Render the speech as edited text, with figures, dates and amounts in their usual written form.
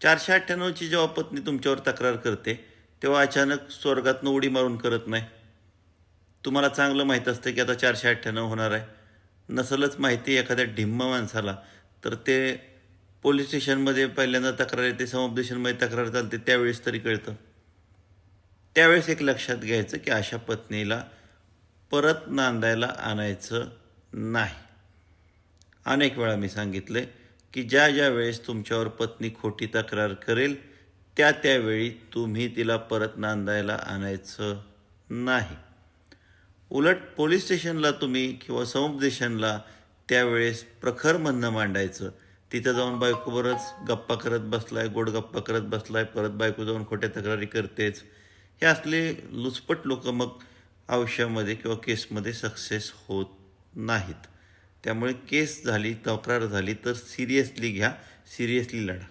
498ची जेव्हा पत्नी तुमच्यावर तक्रार करते तेव्हा अचानक स्वर्गातनं उडी मारून करत नाही. तुम्हाला चांगलं माहीत असतं की आता 498 होणार आहे. नसलच माहिती एखाद्या ढिम्म माणसाला, तर ते पोलीस स्टेशनमध्ये पहिल्यांदा तक्रार येते, समुपदेशनमध्ये तक्रार चालते, त्यावेळेस तरी कळतं. त्यावेळेस एक लक्षात घ्यायचं की अशा पत्नीला परत नांदायला आणायचं नाही. अनेक वेळा मी सांगितले की ज्या ज्या वेळेस तुमच्यावर पत्नी खोटी तक्रार करेल त्यावेळी तुम्ही तिला परत नांदायला आणायचं नाही. उलट पोलीस स्टेशनला तुम्ही किंवा समुपदेशनला त्यावेळेस प्रखर म्हणणं मांडायचं. तिथं जाऊन बायकोबरोबरच गप्पा करत बसलाय, गोड गप्पा करत बसलाय, परत बायको जाऊन खोट्या तक्रारी करतेच. हे असले लुचपट लोक मग आयुष्यामध्ये किंवा केसमध्ये सक्सेस होत नाहीत. त्यामुळे केस झाली, तक्रार झाली तर सिरियसली घ्या, सिरियसली लढा.